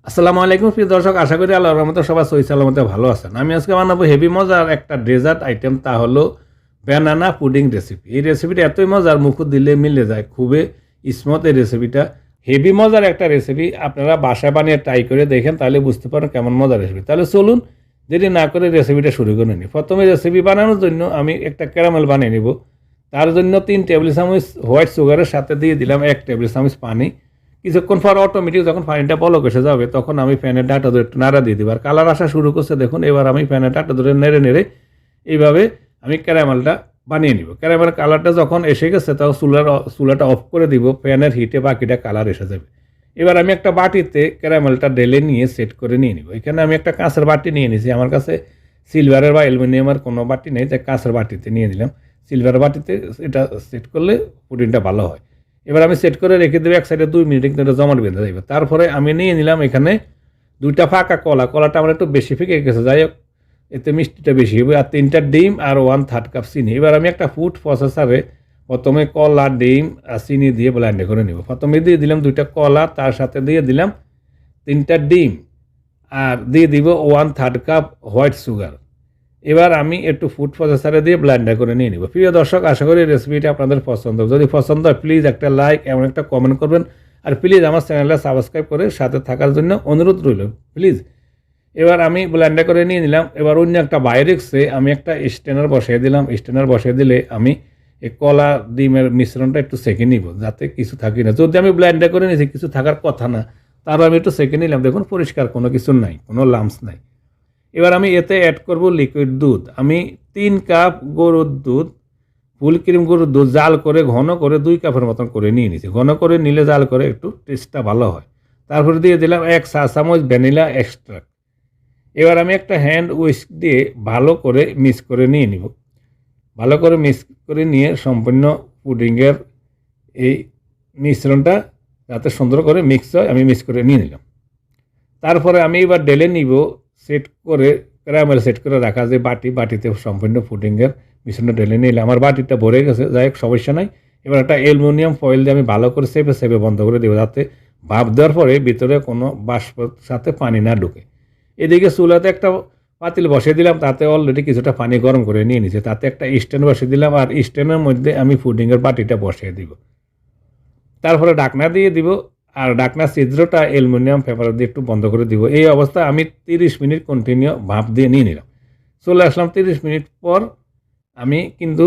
আসসালামু আলাইকুম প্রিয় দর্শক, আশা করি আল্লাহর রহমতে সবাই সহি সালামতে ভালো আছেন। আমি আজকে বানাবো হেভি মজার একটা ডেজার্ট আইটেম, তা হলো ব্যানানা পুডিং রেসিপি। এই রেসিপিটা এতই মজার, মুখ দিলে মিলে যায়, খুবই স্মুথ। এই রেসিপিটা হেভি মজার একটা রেসিপি। আপনারা বাসায় বানিয়ে ট্রাই করে দেখেন, তাহলে বুঝতে পারেন কেমন মজার রেসিপি। তাহলে চলুন দেরি না করে রেসিপিটা শুরু করে নিই। প্রথমে রেসিপি বানানোর জন্য আমি একটা ক্যারামেল বানিয়ে নিব। তার জন্য 3 টেবিল চামচ হোয়াইট সুগারের সাথে দিয়ে দিলাম 1 টেবিল চামচ পানি। কিছুক্ষণ পর অটোমেটিক যখন পানিটা বলক এসে যাবে, তখন আমি ফ্যানের ডাটা ধরে একটু নাড়া দিয়ে দিব। আর কালার আসা শুরু করছে দেখুন। এবার আমি ফ্যানের ডাটা ধরে নেড়ে নেড়ে এইভাবে আমি ক্যারামেলটা বানিয়ে নিব। ক্যারামেল কালারটা যখন এসে গেছে, তখন চুলাটা অফ করে দিব। ফ্যানের হিটে বাকিটা কালার এসে যাবে। এবার আমি একটা বাটিতে ক্যারামেলটা ঢেলে নিয়ে সেট করে নিয়ে নিব। এখানে আমি একটা কাঁচের বাটি নিয়ে নিয়েছি। আমার কাছে সিলভারের বা অ্যালুমিনিয়ামের কোনো বাটি নেই, তাই কাঁচের বাটিতে নিয়ে দিলাম। সিলভার বাটিতে এটা সেট করলে পুডিংটা ভালো হয়। এবার আমি সেট করে রেখে দেবো এক সাইডে। 2 মিনিট কিন্তু এটা জমাট বেঁধে যাবে। তারপরে আমি নিয়ে নিলাম এখানে 2টা ফাঁকা কলা। কলাটা আমার একটু বেশি ফেঁকে গেছে, যাই হোক এতে মিষ্টিটা বেশি হবে। আর 3টা ডিম আর 1/3 কাপ চিনি। এবার আমি একটা ফুড প্রসেসরে প্রথমে কলা, ডিম আর চিনি দিয়ে ব্লেন্ড করে নেব। প্রথমে দিয়ে দিলাম 2টা কলা, তার সাথে দিয়ে দিলাম 3টা ডিম, আর দিয়ে দিব 1/3 কাপ হোয়াইট সুগার। এবার আমি একটু ফুড প্রসেসরে দিয়ে ব্লেন্ডার করে নিয়ে নিব। প্রিয় দর্শক, আশা করি রেসিপিটা আপনাদের পছন্দ। যদি পছন্দ হয় প্লিজ একটা লাইক এবং একটা কমেন্ট করবেন। আর প্লিজ আমার চ্যানেলটা সাবস্ক্রাইব করে সাথে থাকার জন্য অনুরোধ রইল প্লিজ। এবার আমি ব্লেন্ডার করে নিয়ে নিলাম। এবার অন্য একটা বাইরেক্সে আমি একটা স্ট্যানার বসিয়ে দিলাম। স্ট্যানার বসিয়ে দিলে আমি এই কলা ডিমের মিশ্রণটা একটু সেঁকে নিব, যাতে কিছু থাকি না। যদি আমি ব্লেন্ডার করে নিয়েছি, কিছু থাকার কথা না, তারপর আমি একটু সেঁকে নিলাম। দেখুন পরিষ্কার, কোনো কিছু নাই, কোনো লাম্পস নাই। এবার আমি এতে অ্যাড করব লিকুইড দুধ। আমি 3 কাপ গরুর দুধ, ফুল ক্রিম গরুর দুধ জাল করে ঘন করে 2 কাপের মতন করে নিয়ে নিয়েছি। ঘন করে নিলে জাল করে একটু টেস্টটা ভালো হয়। তারপরে দিয়ে দিলাম 1 চা চামচ ভ্যানিলা এক্সট্রাক্ট। এবার আমি একটা হ্যান্ড উইস্ক দিয়ে ভালো করে মিক্স করে নিয়ে নিব। ভালো করে মিক্স করে নিয়ে সম্পূর্ণ পুডিংয়ের এই মিশ্রণটা যাতে সুন্দর করে মিক্স হয়, আমি মিক্স করে নিয়ে নিলাম। তারপরে আমি এবার ঢেলে নিব সেট করে, ক্যারামেল সেট করে রাখা যে বাটিতে সম্পূর্ণ পুডিংয়ের মিশ্রণটা ঢেলে নিলে আমার বাটিটা ভরে গেছে। যাই হোক সমস্যা নাই। এবার একটা অ্যালুমিনিয়াম ফয়েল দিয়ে আমি ভালো করে চেপে বন্ধ করে দেবো, যাতে ভাপ দেওয়ার পরে ভিতরে কোনো বাষ্পের সাথে পানি না ঢুকে। এদিকে চুলাতে একটা পাতিল বসিয়ে দিলাম, তাতে অলরেডি কিছুটা পানি গরম করে নিয়ে নিয়েছে। তাতে একটা স্ট্যান্ড বসিয়ে দিলাম, আর স্ট্যান্ডের মধ্যে আমি পুডিংয়ের বাটিটা বসিয়ে দিব। তারপরে ঢাকনা দিয়ে দিব, আর ঢাকনার ছিদ্রটা অ্যালুমিনিয়াম পেপার দিয়ে একটু বন্ধ করে দিব। এই অবস্থা আমি 30 মিনিট কন্টিনিউ ভাপ দিয়ে নিয়ে নিলাম। চলে আসলাম 30 মিনিট পর। আমি কিন্তু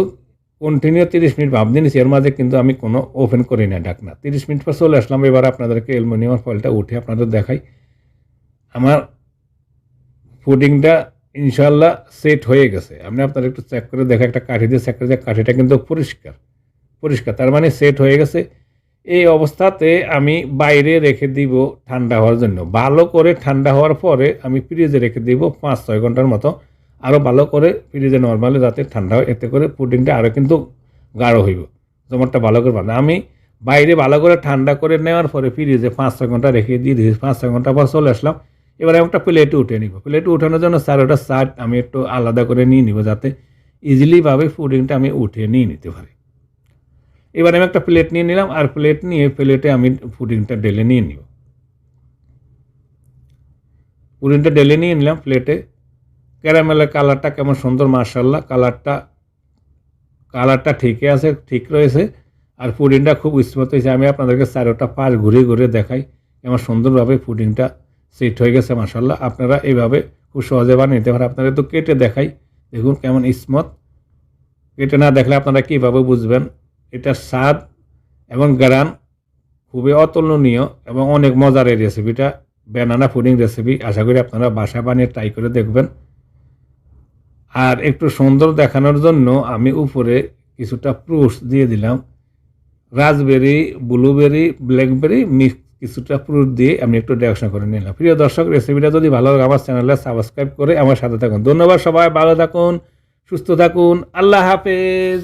কন্টিনিউ 30 মিনিট ভাপ দিয়ে নিয়েছি, এর মাঝে কিন্তু আমি কোনো ওপেন করি না ঢাকনা। 30 মিনিট পর চলে আসলাম। এবার আপনাদেরকে অ্যালুমিনিয়াম ফয়েলটা উঠে আপনাদের দেখাই। আমার পুডিংটা ইনশাল্লাহ সেট হয়ে গেছে। আমি আপনাদের একটু চেক করে দেখা, একটা কাঠি দিয়ে চেক করে দেখ, কাঠিটা কিন্তু পরিষ্কার, তার মানে সেট হয়ে গেছে। এই অবস্থাতে আমি বাইরে রেখে দিব ঠান্ডা হওয়ার জন্য। ভালো করে ঠান্ডা হওয়ার পরে আমি ফ্রিজে রেখে দিব 5-6 ঘন্টার মতো। আরও ভালো করে ফ্রিজে নর্মালি যাতে ঠান্ডা হয়, এতে করে পুডিংটা আরও কিন্তু গাঢ় হইব, জমাটটা ভালো করে বানাবে। আমি বাইরে ভালো করে ঠান্ডা করে নেওয়ার পরে ফ্রিজে 5-6 ঘন্টা রেখে দিয়ে দিয়েছি। 5-6 ঘন্টা পর চলে আসলাম। এবার আমি একটা প্লেটে উঠে নিব। প্লেটে উঠানোর জন্য ওটা সাইড আমি একটু আলাদা করে নিয়ে নিব, যাতে ইজিলিভাবে পুডিংটা আমি উঠিয়ে নিয়ে নিতে পারি। এবার আমি একটা প্লেট নিয়ে নিলাম, আর প্লেটে আমি পুডিংটা ঢেলে নিয়ে নিব। পুডিংটা ঢেলে নিয়ে নিলাম প্লেটে। ক্যারামেলের কালারটা কেমন সুন্দর, মাশাআল্লাহ। কালারটা ঠিকই আছে, ঠিক রয়েছে। আর পুডিংটা খুব স্মুথ হয়েছে। আমি আপনাদেরকে 4টা পাশ ঘুরে দেখাই কেমন সুন্দরভাবে পুডিংটা সেট হয়ে গেছে, মাশাআল্লাহ। আপনারা এইভাবে খুব সহজে বানিয়ে নিতে পারেন। আপনারা তো কেটে দেখাই, দেখুন কেমন স্মুথ। কেটে না দেখলে আপনারা কীভাবে বুঝবেন? এটার স্বাদ এবং গ্রান খুবই অতুলনীয় এবং অনেক মজার এই রেসিপিটা, ব্যানানা পুডিং রেসিপি। আশা করি আপনারা বাসায় বানিয়ে ট্রাই করে দেখবেন। আর একটু সুন্দর দেখানোর জন্য আমি উপরে কিছুটা ফ্রুটস দিয়ে দিলাম। রাসবেরি, ব্লুবেরি, ব্ল্যাকবেরি মিক্স কিছুটা ফ্রুট দিয়ে আমি একটু ডেকোরেশন করে নিলাম। প্রিয় দর্শক, রেসিপিটা যদি ভালো লাগে আমার চ্যানেলে সাবস্ক্রাইব করে আমার সাথে থাকুন। ধন্যবাদ। সবাই ভালো থাকুন, সুস্থ থাকুন। আল্লাহ হাফেজ।